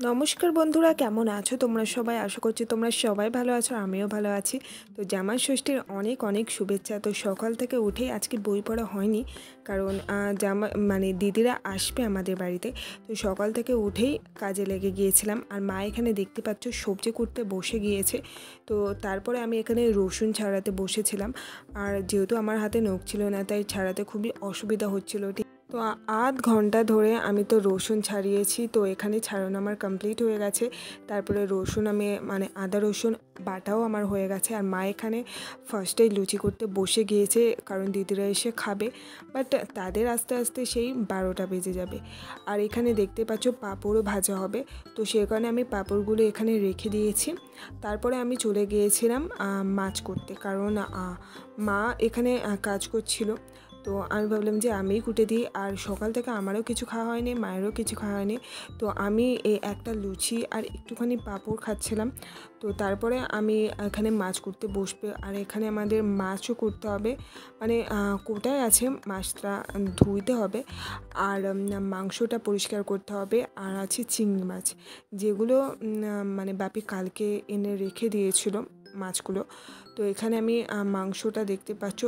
নমস্কার বন্ধুরা, কেমন আছো তোমরা সবাই? আশা করছি তোমরা সবাই ভালো আছো, আমিও ভালো আছি। তো জামাই ষষ্ঠীর অনেক অনেক শুভেচ্ছা। তো সকাল থেকে উঠেই আজকে বই পড়া হয়নি, কারণ দিদিরা আসবে আমাদের বাড়িতে। তো সকাল থেকে উঠেই কাজে লেগে গিয়েছিলাম। আর মা এখানে দেখতে পাচ্ছ সবজি কুটতে বসে গিয়েছে। তো তারপরে আমি এখানে রসুন ছাড়াতে বসেছিলাম। আর যেহেতু আমার হাতে নখ ছিল না, তাই ছাড়াতে খুবই অসুবিধা হচ্ছিল। তো আধ ঘন্টা ধরে আমি তো রসুন ছাড়িয়েছি। তো এখানে ছাড়ানো আমার কমপ্লিট হয়ে গেছে। তারপরে রসুন আমি আদা রসুন বাটাও আমার হয়ে গেছে। আর মা এখানে ফার্স্টেই লুচি করতে বসে গিয়েছে, কারণ দিদিরা এসে খাবে। বাট তাদের আস্তে আস্তে সেই 12টা বেজে যাবে। আর এখানে দেখতে পাচ্ছ পাঁপড়ও ভাজা হবে। তো সে কারণে আমি পাঁপড়গুলো এখানে রেখে দিয়েছি। তারপরে আমি চলে গিয়েছিলাম মাছ করতে, কারণ মা এখানে কাজ করছিল। তো আমি ভাবলাম যে আমিই কুটে দিই। আর সকাল থেকে আমারও কিছু খাওয়া হয়নি, মায়েরও কিছু খাওয়া হয়নি। তো আমি এই একটা লুচি আর একটুখানি পাঁপড় খাচ্ছিলাম। তো তারপরে আমি এখানে মাছ কুটতে বসবে। আর এখানে আমাদের মাছও করতে হবে, কোটায় আছে, মাছটা ধুইতে হবে। আর মাংসটা পরিষ্কার করতে হবে। আর আছে চিংড়ি মাছ, যেগুলো বাপি কালকে এনে রেখে দিয়েছিল মাছগুলো। তো এখানে আমি মাংসটা দেখতে পাচ্ছ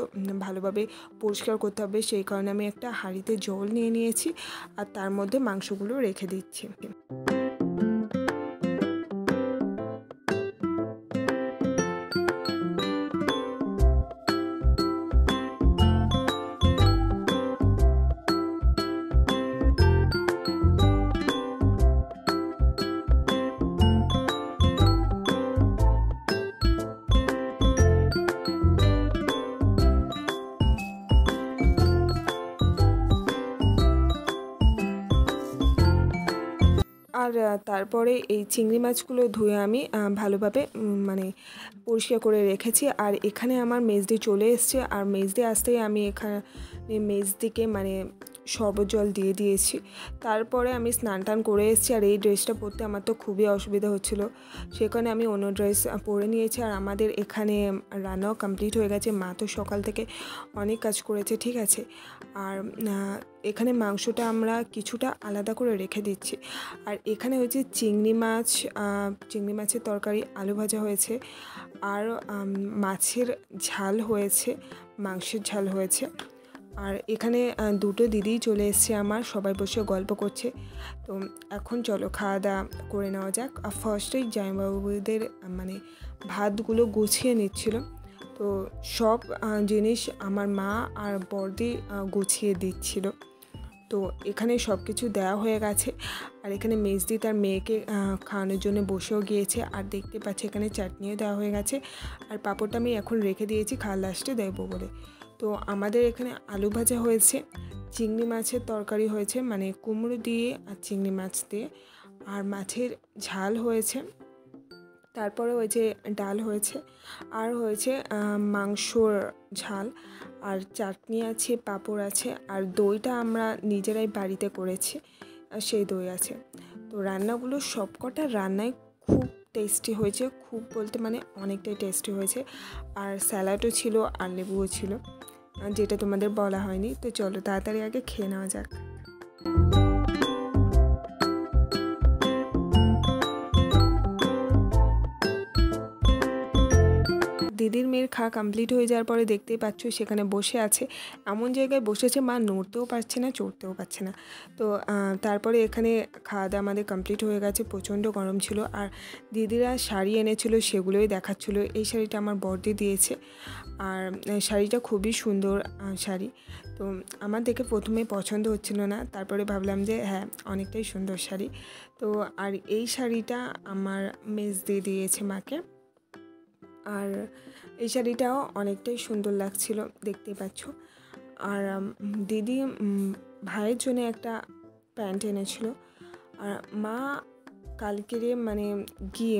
ভালোভাবে পরিষ্কার করতে হবে, সেই কারণে আমি একটা হাঁড়িতে জল নিয়ে নিয়েছি আর তার মধ্যে মাংসগুলো রেখে দিচ্ছি। আর তারপরে এই চিংড়ি মাছগুলো ধুয়ে আমি ভালোভাবে পরিষ্কার করে রেখেছি। আর এখানে আমার মেজদি চলে এসছে। আর মেজদি আসতেই আমি এখানে মেজদিকে শরবত জল দিয়ে দিয়েছি। তারপরে আমি স্নান টান করে এসেছি। আর এই ড্রেসটা পরতে আমার তো খুবই অসুবিধা হচ্ছিলো, সেখানে আমি অন্য ড্রেস পরে নিয়েছি। আর আমাদের এখানে রান্নাও কমপ্লিট হয়ে গেছে। মা তো সকাল থেকে অনেক কাজ করেছে, ঠিক আছে। আর এখানে মাংসটা আমরা কিছুটা আলাদা করে রেখে দিচ্ছি। আর এখানে হচ্ছে চিংড়ি মাছের তরকারি, আলু ভাজা হয়েছে, আর মাছের ঝাল হয়েছে, মাংসের ঝাল হয়েছে। আর এখানে দুটো দিদিই চলে এসছে আমার, সবাই বসে গল্প করছে। তো এখন চলো খাওয়া দাওয়া করে নেওয়া যাক। আর ফার্স্টেই জামাইবাবুদের ভাতগুলো গুছিয়ে নিচ্ছিল। তো সব জিনিস আমার মা আর বড়দি গুছিয়ে দিচ্ছিল। তো এখানে সব কিছু দেওয়া হয়ে গেছে। আর এখানে মেজদি তার মেয়েকে খাওয়ানোর জন্য বসেও গিয়েছে। আর দেখতে পাচ্ছি এখানে চাটনিও দেওয়া হয়ে গেছে। আর পাঁপড়টা আমি এখন রেখে দিয়েছি, খাওয়ার লাস্টে দেবো বলে। তো আমাদের এখানে আলু ভাজা হয়েছে, চিংড়ি মাছের তরকারি হয়েছে, কুমড়ো দিয়ে আর চিংড়ি মাছ দিয়ে, আর মাছের ঝাল হয়েছে। তারপরে ওই যে ডাল হয়েছে, আর হয়েছে মাংসর ঝাল, আর চাটনি আছে, পাঁপড় আছে, আর দইটা আমরা নিজেরাই বাড়িতে করেছি, আর সেই দই আছে। তো রান্নাগুলো সবকটা রান্নাই খুব টেস্টি হয়েছে, খুব বলতে অনেকটাই টেস্টি হয়েছে। আর স্যালাডও ছিল, আর লেবুও ছিল, যেটা তোমাদের বলা হয়নি। তো চলো তাড়াতাড়ি আগে খেয়ে নেওয়া যাক। দিদির মেয়ের খাওয়া কমপ্লিট হয়ে যাওয়ার পরে দেখতেই পাচ্ছ সেখানে বসে আছে। এমন জায়গায় বসেছে মা নড়তেও পারছে না, চড়তেও পারছে না। তো তারপরে এখানে খাওয়া দাওয়া আমাদের কমপ্লিট হয়ে গেছে। প্রচণ্ড গরম ছিল। আর দিদিরা শাড়ি এনেছিল, সেগুলোই দেখাচ্ছিলো। এই শাড়িটা আমার বড়দি দিয়েছে। আর শাড়িটা খুবই সুন্দর শাড়ি। তো আমার দেখে প্রথমে পছন্দ হচ্ছিল না, তারপরে ভাবলাম যে হ্যাঁ, অনেকটাই সুন্দর শাড়ি। তো আর এই শাড়িটা আমার মেজদি দিয়েছে মাকে। আর এই শাড়িটাও অনেকটাই সুন্দর লাগছিল, দেখতেই পাচ্ছ। আর দিদি ভাইয়ের জন্য একটা প্যান্ট এনেছিল। আর মা কালকেরে গিয়ে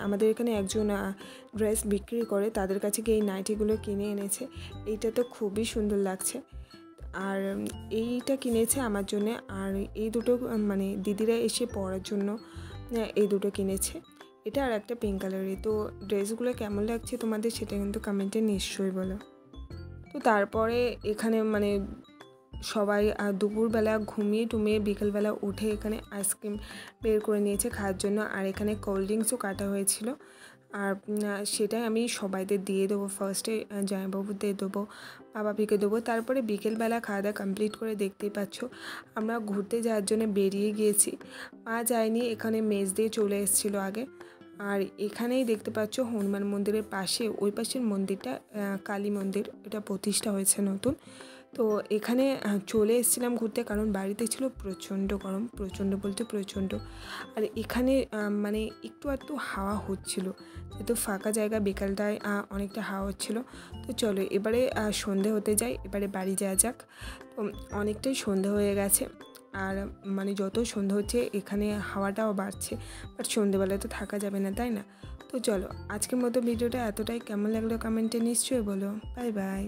আমাদের এখানে একজন ড্রেস বিক্রি করে, তাদের কাছে গিয়ে এই নাইটিগুলো কিনে এনেছে। এইটা তো খুবই সুন্দর লাগছে। আর এইটা কিনেছে আমার জন্যে। আর এই দুটো দিদিরা এসে পরার জন্য এই দুটো কিনেছে, এটা আর একটা পিঙ্ক কালারের। তো ড্রেসগুলো কেমন লাগছে তোমাদের সেটা কিন্তু কমেন্টে নিশ্চয়ই বলো। তো তারপরে এখানে সবাই দুপুরবেলা ঘুমিয়ে টুমিয়ে বিকেলবেলা উঠে এখানে আইসক্রিম বের করে নিয়েছে খাওয়ার জন্য। আর এখানে কোল্ড ড্রিঙ্কসও কাটা হয়েছিল, আর সেটাই আমি সবাইদের দিয়ে দেবো। ফার্স্টে জামাইবাবুদের দেবো, বাবাকে দেবো, তারপরে বিকেলবেলা খাওয়া দাওয়া কমপ্লিট করে দেখতেই পাচ্ছ আমরা ঘুরতে যাওয়ার জন্য বেরিয়ে গিয়েছি। মা যায়নি, এখানে মেজ দিয়ে চলে এসেছিলো আগে। আর এখানেই দেখতে পাচ্ছ হনুমান মন্দিরের পাশে, ওই পাশের মন্দিরটা কালী মন্দির, এটা প্রতিষ্ঠা হয়েছে নতুন। তো এখানে চলে এসেছিলাম ঘুরতে, কারণ বাড়িতে ছিল প্রচণ্ড গরম, প্রচণ্ড বলতে প্রচণ্ড। আর এখানে মানে একটু একটু হাওয়া হচ্ছিল, যেহেতু ফাঁকা জায়গা, বিকালটায় অনেকটা হাওয়া হচ্ছিল। তো চলো এবারে সন্ধে হতে যাই, এবারে বাড়ি যাওয়া যাক। তো অনেকটাই সন্ধে হয়ে গেছে, আর মানে যত সন্ধে হচ্ছে এখানে হাওয়াটাও বাড়ছে, বাট সন্ধেবেলায় তো থাকা যাবে না, তাই না? তো চলো আজকের মতো ভিডিওটা এতটাই। কেমন লাগলো কমেন্টে নিশ্চয়ই বলো। Bye bye.